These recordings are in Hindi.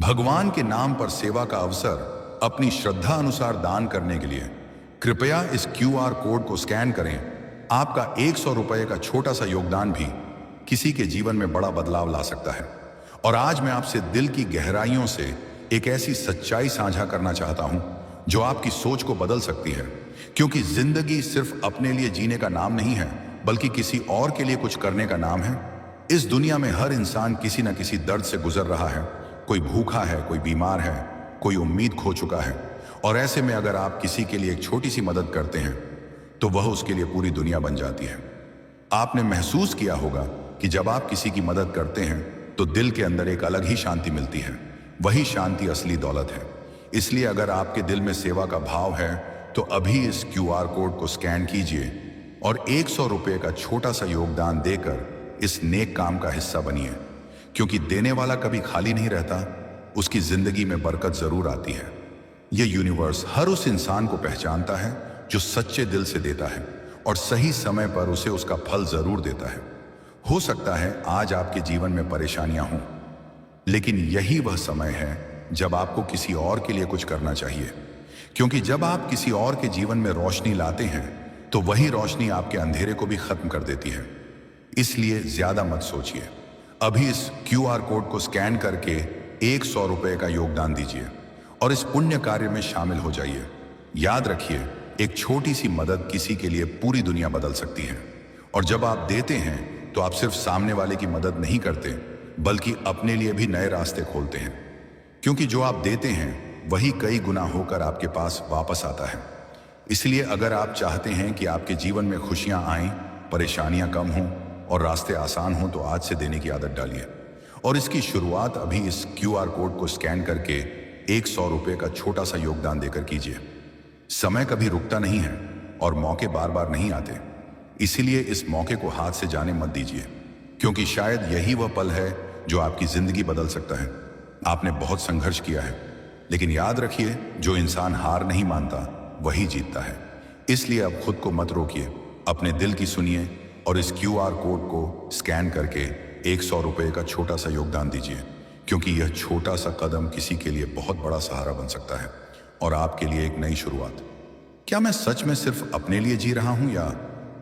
भगवान के नाम पर सेवा का अवसर अपनी श्रद्धा अनुसार दान करने के लिए कृपया इस क्यूआर कोड को स्कैन करें। आपका 100 रुपये का छोटा सा योगदान भी किसी के जीवन में बड़ा बदलाव ला सकता है। और आज मैं आपसे दिल की गहराइयों से एक ऐसी सच्चाई साझा करना चाहता हूं जो आपकी सोच को बदल सकती है। क्योंकि जिंदगी सिर्फ अपने लिए जीने का नाम नहीं है, बल्कि किसी और के लिए कुछ करने का नाम है। इस दुनिया में हर इंसान किसी न किसी दर्द से गुजर रहा है। कोई भूखा है, कोई बीमार है, कोई उम्मीद खो चुका है। और ऐसे में अगर आप किसी के लिए एक छोटी सी मदद करते हैं तो वह उसके लिए पूरी दुनिया बन जाती है। आपने महसूस किया होगा कि जब आप किसी की मदद करते हैं तो दिल के अंदर एक अलग ही शांति मिलती है। वही शांति असली दौलत है। इसलिए अगर आपके दिल में सेवा का भाव है तो अभी इस क्यूआर कोड को स्कैन कीजिए और 100 रुपये का छोटा सा योगदान देकर इस नेक काम का हिस्सा बनिए। क्योंकि देने वाला कभी खाली नहीं रहता, उसकी जिंदगी में बरकत जरूर आती है। यह यूनिवर्स हर उस इंसान को पहचानता है जो सच्चे दिल से देता है और सही समय पर उसे उसका फल जरूर देता है। हो सकता है आज आपके जीवन में परेशानियां हों, लेकिन यही वह समय है जब आपको किसी और के लिए कुछ करना चाहिए। क्योंकि जब आप किसी और के जीवन में रोशनी लाते हैं तो वही रोशनी आपके अंधेरे को भी खत्म कर देती है। इसलिए ज्यादा मत सोचिए, अभी इस क्यूआर कोड को स्कैन करके 100 रुपये का योगदान दीजिए और इस पुण्य कार्य में शामिल हो जाइए। याद रखिए, एक छोटी सी मदद किसी के लिए पूरी दुनिया बदल सकती है। और जब आप देते हैं तो आप सिर्फ सामने वाले की मदद नहीं करते, बल्कि अपने लिए भी नए रास्ते खोलते हैं। क्योंकि जो आप देते हैं वही कई गुना होकर आपके पास वापस आता है। इसलिए अगर आप चाहते हैं कि आपके जीवन में खुशियां आएं, परेशानियां कम हों और रास्ते आसान हों, तो आज से देने की आदत डालिए। और इसकी शुरुआत अभी इस क्यूआर कोड को स्कैन करके 100 रुपये का छोटा सा योगदान देकर कीजिए। समय कभी रुकता नहीं है और मौके बार बार नहीं आते। इसीलिए इस मौके को हाथ से जाने मत दीजिए, क्योंकि शायद यही वह पल है जो आपकी जिंदगी बदल सकता है। आपने बहुत संघर्ष किया है, लेकिन याद रखिए, जो इंसान हार नहीं मानता वही जीतता है। इसलिए अब खुद को मत रोकिए, अपने दिल की सुनिए और इस क्यूआर कोड को स्कैन करके 100 रुपये का छोटा सा योगदान दीजिए। क्योंकि यह छोटा सा कदम किसी के लिए बहुत बड़ा सहारा बन सकता है और आपके लिए एक नई शुरुआत। क्या मैं सच में सिर्फ अपने लिए जी रहा हूं या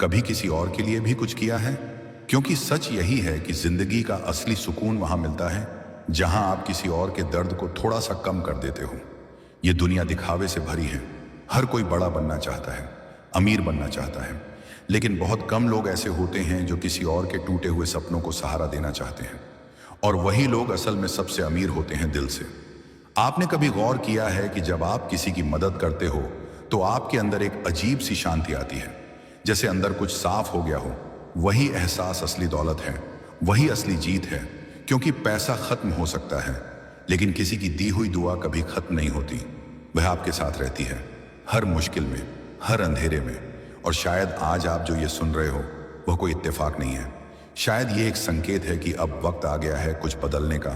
कभी किसी और के लिए भी कुछ किया है? क्योंकि सच यही है कि जिंदगी का असली सुकून वहां मिलता है जहां आप किसी और के दर्द को थोड़ा सा कम कर देते हो। यह दुनिया दिखावे से भरी है। हर कोई बड़ा बनना चाहता है, अमीर बनना चाहता है, लेकिन बहुत कम लोग ऐसे होते हैं जो किसी और के टूटे हुए सपनों को सहारा देना चाहते हैं। और वही लोग असल में सबसे अमीर होते हैं दिल से। आपने कभी गौर किया है कि जब आप किसी की मदद करते हो तो आपके अंदर एक अजीब सी शांति आती है, जैसे अंदर कुछ साफ हो गया हो। वही एहसास असली दौलत है, वही असली जीत है। क्योंकि पैसा खत्म हो सकता है, लेकिन किसी की दी हुई दुआ कभी खत्म नहीं होती। वह आपके साथ रहती है, हर मुश्किल में, हर अंधेरे में। और शायद आज आप जो ये सुन रहे हो वह कोई इत्तेफाक नहीं है। शायद ये एक संकेत है कि अब वक्त आ गया है कुछ बदलने का,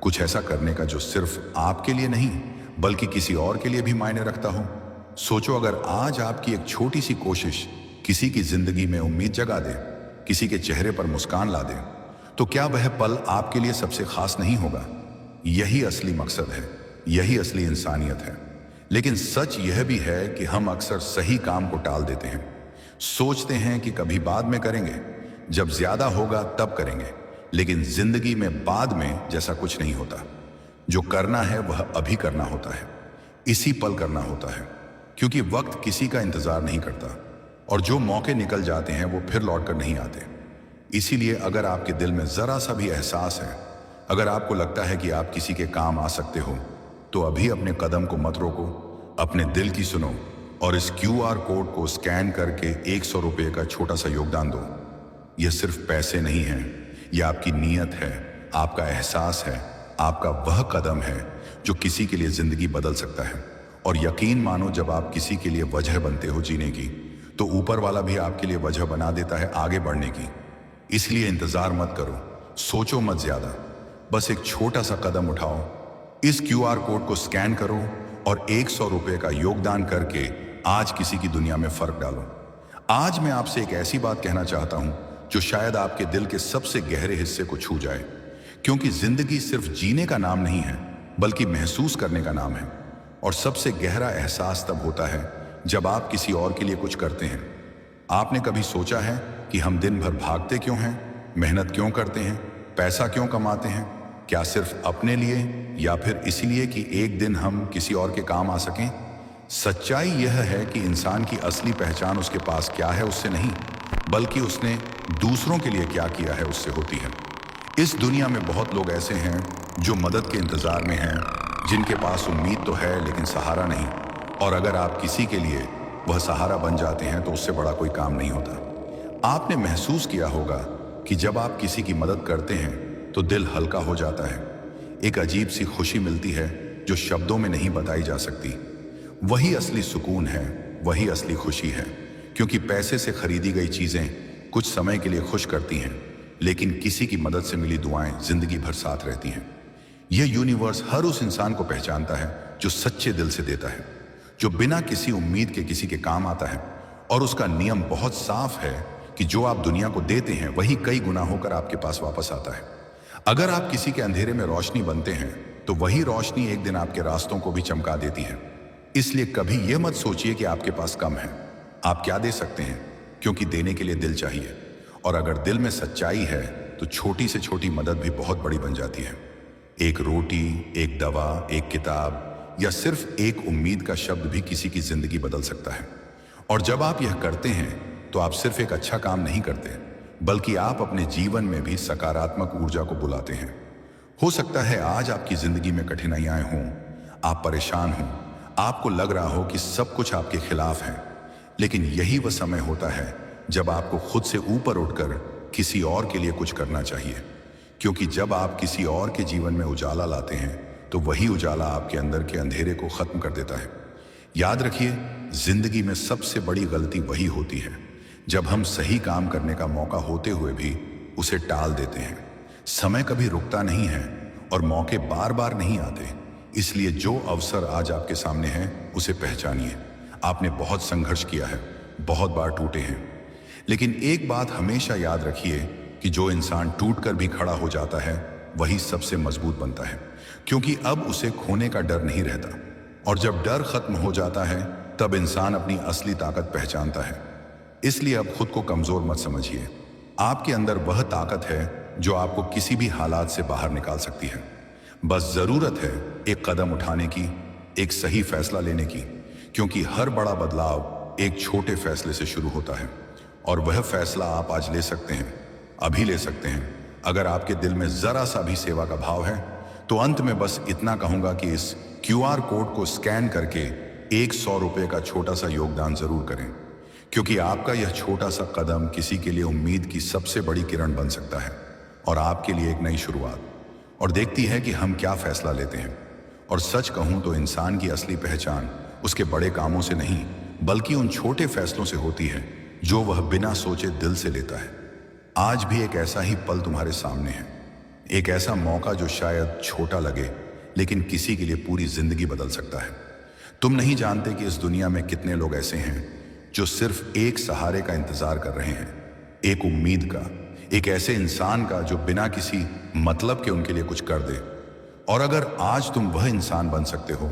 कुछ ऐसा करने का जो सिर्फ आपके लिए नहीं बल्कि किसी और के लिए भी मायने रखता हो। सोचो, अगर आज आपकी एक छोटी सी कोशिश किसी की जिंदगी में उम्मीद जगा दे, किसी के चेहरे पर मुस्कान ला दे, तो क्या वह पल आपके लिए सबसे खास नहीं होगा? यही असली मकसद है, यही असली इंसानियत है। लेकिन सच यह भी है कि हम अक्सर सही काम को टाल देते हैं। सोचते हैं कि कभी बाद में करेंगे, जब ज्यादा होगा तब करेंगे। लेकिन जिंदगी में बाद में जैसा कुछ नहीं होता। जो करना है वह अभी करना होता है, इसी पल करना होता है। क्योंकि वक्त किसी का इंतजार नहीं करता और जो मौके निकल जाते हैं वो फिर लौट कर नहीं आते। इसीलिए अगर आपके दिल में जरा सा भी एहसास है, अगर आपको लगता है कि आप किसी के काम आ सकते हो, तो अभी अपने कदम को मत रोको, अपने दिल की सुनो और इस क्यूआर कोड को स्कैन करके 100 रुपये का छोटा सा योगदान दो। यह सिर्फ पैसे नहीं है, यह आपकी नीयत है, आपका एहसास है, आपका वह कदम है जो किसी के लिए जिंदगी बदल सकता है। और यकीन मानो, जब आप किसी के लिए वजह बनते हो जीने की, तो ऊपर वाला भी आपके लिए वजह बना देता है आगे बढ़ने की। इसलिए इंतजार मत करो, सोचो मत ज्यादा, बस एक छोटा सा कदम उठाओ। इस क्यूआर कोड को स्कैन करो और 100 रुपये का योगदान करके आज किसी की दुनिया में फर्क डालो। आज मैं आपसे एक ऐसी बात कहना चाहता हूं जो शायद आपके दिल के सबसे गहरे हिस्से को छू जाए। क्योंकि जिंदगी सिर्फ जीने का नाम नहीं है, बल्कि महसूस करने का नाम है। और सबसे गहरा एहसास तब होता है जब आप किसी और के लिए कुछ करते हैं। आपने कभी सोचा है कि हम दिन भर भागते क्यों हैं, मेहनत क्यों करते हैं, पैसा क्यों कमाते हैं? क्या सिर्फ अपने लिए, या फिर इसलिए कि एक दिन हम किसी और के काम आ सकें? सच्चाई यह है कि इंसान की असली पहचान उसके पास क्या है उससे नहीं, बल्कि उसने दूसरों के लिए क्या किया है उससे होती है। इस दुनिया में बहुत लोग ऐसे हैं जो मदद के इंतजार में हैं, जिनके पास उम्मीद तो है लेकिन सहारा नहीं। और अगर आप किसी के लिए वह सहारा बन जाते हैं तो उससे बड़ा कोई काम नहीं होता। आपने महसूस किया होगा कि जब आप किसी की मदद करते हैं तो दिल हल्का हो जाता है। एक अजीब सी खुशी मिलती है जो शब्दों में नहीं बताई जा सकती। वही असली सुकून है, वही असली खुशी है। क्योंकि पैसे से खरीदी गई चीजें कुछ समय के लिए खुश करती हैं, लेकिन किसी की मदद से मिली दुआएं जिंदगी भर साथ रहती हैं। यह यूनिवर्स हर उस इंसान को पहचानता है जो सच्चे दिल से देता है, जो बिना किसी उम्मीद के किसी के काम आता है। और उसका नियम बहुत साफ है कि जो आप दुनिया को देते हैं वही कई गुना होकर आपके पास वापस आता है। अगर आप किसी के अंधेरे में रोशनी बनते हैं तो वही रोशनी एक दिन आपके रास्तों को भी चमका देती है। इसलिए कभी यह मत सोचिए कि आपके पास कम है। आप क्या दे सकते हैं, क्योंकि देने के लिए दिल चाहिए। और अगर दिल में सच्चाई है तो छोटी से छोटी मदद भी बहुत बड़ी बन जाती है। एक रोटी, एक दवा, एक किताब, या सिर्फ एक उम्मीद का शब्द भी किसी की जिंदगी बदल सकता है। और जब आप यह करते हैं तो आप सिर्फ एक अच्छा काम नहीं करते, बल्कि आप अपने जीवन में भी सकारात्मक ऊर्जा को बुलाते हैं। हो सकता है आज आपकी जिंदगी में कठिनाइयां हों, आप परेशान हों, आपको लग रहा हो कि सब कुछ आपके खिलाफ है, लेकिन यही वह समय होता है जब आपको खुद से ऊपर उठकर किसी और के लिए कुछ करना चाहिए। क्योंकि जब आप किसी और के जीवन में उजाला लाते हैं तो वही उजाला आपके अंदर के अंधेरे को खत्म कर देता है। याद रखिए, जिंदगी में सबसे बड़ी गलती वही होती है जब हम सही काम करने का मौका होते हुए भी उसे टाल देते हैं। समय कभी रुकता नहीं है और मौके बार बार नहीं आते। इसलिए जो अवसर आज आपके सामने है उसे पहचानिए। आपने बहुत संघर्ष किया है, बहुत बार टूटे हैं, लेकिन एक बात हमेशा याद रखिए कि जो इंसान टूटकर भी खड़ा हो जाता है वही सबसे मजबूत बनता है। क्योंकि अब उसे खोने का डर नहीं रहता। और जब डर खत्म हो जाता है तब इंसान अपनी असली ताकत पहचानता है। इसलिए अब खुद को कमजोर मत समझिए। आपके अंदर वह ताकत है जो आपको किसी भी हालात से बाहर निकाल सकती है। बस जरूरत है एक कदम उठाने की, एक सही फैसला लेने की। क्योंकि हर बड़ा बदलाव एक छोटे फैसले से शुरू होता है। और वह फैसला आप आज ले सकते हैं, अभी ले सकते हैं। अगर आपके दिल में जरा सा भी सेवा का भाव है तो अंत में बस इतना कहूंगा कि इस QR कोड को स्कैन करके एक 100 रुपये का छोटा सा योगदान जरूर करें। क्योंकि आपका यह छोटा सा कदम किसी के लिए उम्मीद की सबसे बड़ी किरण बन सकता है, और आपके लिए एक नई शुरुआत। और देखती है कि हम क्या फैसला लेते हैं। और सच कहूं तो इंसान की असली पहचान उसके बड़े कामों से नहीं, बल्कि उन छोटे फैसलों से होती है जो वह बिना सोचे दिल से लेता है। आज भी एक ऐसा ही पल तुम्हारे सामने है, एक ऐसा मौका जो शायद छोटा लगे लेकिन किसी के लिए पूरी जिंदगी बदल सकता है। तुम नहीं जानते कि इस दुनिया में कितने लोग ऐसे हैं जो सिर्फ एक सहारे का इंतजार कर रहे हैं, एक उम्मीद का, एक ऐसे इंसान का जो बिना किसी मतलब के उनके लिए कुछ कर दे। और अगर आज तुम वह इंसान बन सकते हो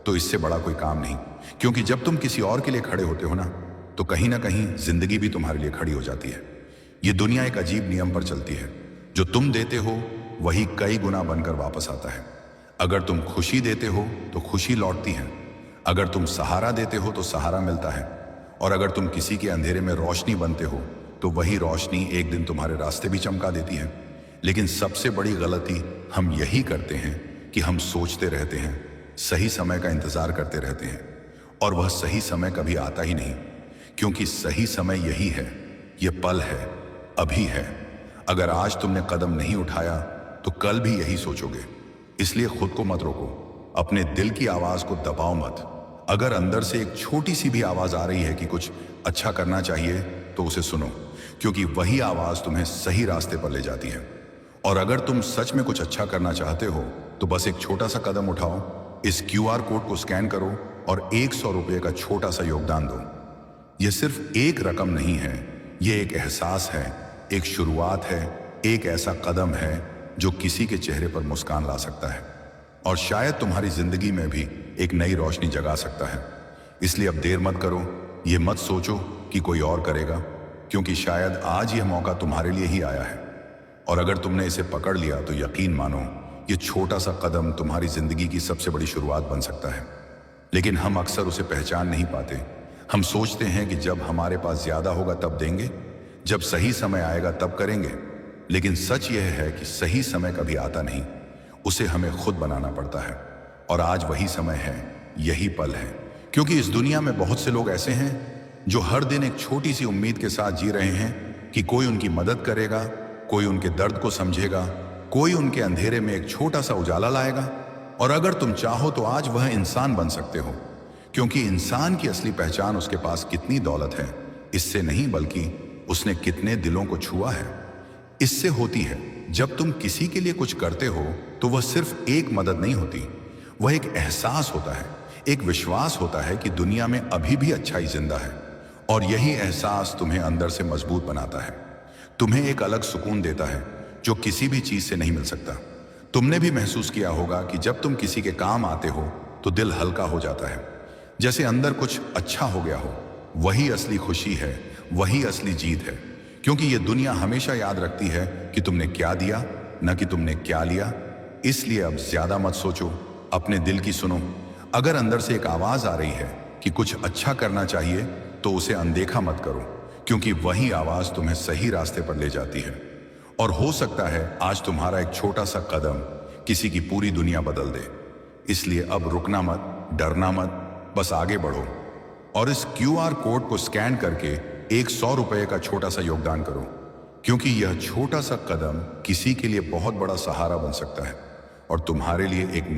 तो इससे बड़ा कोई काम नहीं। क्योंकि जब तुम किसी और के लिए खड़े होते हो ना, तो कहीं ना कहीं जिंदगी भी तुम्हारे लिए खड़ी हो जाती है। ये दुनिया एक अजीब नियम पर चलती है, जो तुम देते हो वही कई गुना बनकर वापस आता है। अगर तुम खुशी देते हो तो खुशी लौटती है, अगर तुम सहारा देते हो तो सहारा मिलता है, और अगर तुम किसी के अंधेरे में रोशनी बनते हो तो वही रोशनी एक दिन तुम्हारे रास्ते भी चमका देती है। लेकिन सबसे बड़ी गलती हम यही करते हैं कि हम सोचते रहते हैं, सही समय का इंतजार करते रहते हैं, और वह सही समय कभी आता ही नहीं। क्योंकि सही समय यही है, यह पल है, अभी है। अगर आज तुमने कदम नहीं उठाया तो कल भी यही सोचोगे। इसलिए खुद को मत रोको, अपने दिल की आवाज को दबाओ मत। अगर अंदर से एक छोटी सी भी आवाज आ रही है कि कुछ अच्छा करना चाहिए तो उसे सुनो, क्योंकि वही आवाज तुम्हें सही रास्ते पर ले जाती है। और अगर तुम सच में कुछ अच्छा करना चाहते हो तो बस एक छोटा सा कदम उठाओ, इस QR कोड को स्कैन करो और 100 रुपये का छोटा सा योगदान दो। यह सिर्फ एक रकम नहीं है, यह एक एहसास है, एक शुरुआत है, एक ऐसा कदम है जो किसी के चेहरे पर मुस्कान ला सकता है। और शायद तुम्हारी जिंदगी में भी एक नई रोशनी जगा सकता है। इसलिए अब देर मत करो, ये मत सोचो कि कोई और करेगा, क्योंकि शायद आज यह मौका तुम्हारे लिए ही आया है। और अगर तुमने इसे पकड़ लिया तो यकीन मानो, ये छोटा सा कदम तुम्हारी जिंदगी की सबसे बड़ी शुरुआत बन सकता है। लेकिन हम अक्सर उसे पहचान नहीं पाते। हम सोचते हैं कि जब हमारे पास ज्यादा होगा तब देंगे, जब सही समय आएगा तब करेंगे। लेकिन सच यह है कि सही समय कभी आता नहीं, उसे हमें खुद बनाना पड़ता है। और आज वही समय है, यही पल है। क्योंकि इस दुनिया में बहुत से लोग ऐसे हैं जो हर दिन एक छोटी सी उम्मीद के साथ जी रहे हैं कि कोई उनकी मदद करेगा, कोई उनके दर्द को समझेगा, कोई उनके अंधेरे में एक छोटा सा उजाला लाएगा। और अगर तुम चाहो तो आज वह इंसान बन सकते हो, क्योंकि इंसान की असली पहचान उसके पास कितनी दौलत है इससे नहीं, बल्कि उसने कितने दिलों को छुआ है इससे होती है। जब तुम किसी के लिए कुछ करते हो तो वह सिर्फ एक मदद नहीं होती, वह एक एहसास होता है, एक विश्वास होता है कि दुनिया में अभी भी अच्छाई जिंदा है। और यही एहसास तुम्हें अंदर से मजबूत बनाता है, तुम्हें एक अलग सुकून देता है जो किसी भी चीज से नहीं मिल सकता। तुमने भी महसूस किया होगा कि जब तुम किसी के काम आते हो तो दिल हल्का हो जाता है, जैसे अंदर कुछ अच्छा हो गया हो। वही असली खुशी है, वही असली जीत है। क्योंकि ये दुनिया हमेशा याद रखती है कि तुमने क्या दिया, न कि तुमने क्या लिया। इसलिए अब ज्यादा मत सोचो, अपने दिल की सुनो। अगर अंदर से एक आवाज आ रही है कि कुछ अच्छा करना चाहिए तो उसे अनदेखा मत करो, क्योंकि वही आवाज तुम्हें सही रास्ते पर ले जाती है। और हो सकता है आज तुम्हारा एक छोटा सा कदम किसी की पूरी दुनिया बदल दे। इसलिए अब रुकना मत, डरना मत, बस आगे बढ़ो और इस क्यूआर कोड को स्कैन करके एक 100 रुपए का छोटा सा योगदान करो, क्योंकि यह छोटा सा कदम किसी के लिए बहुत बड़ा सहारा बन सकता है और तुम्हारे लिए एक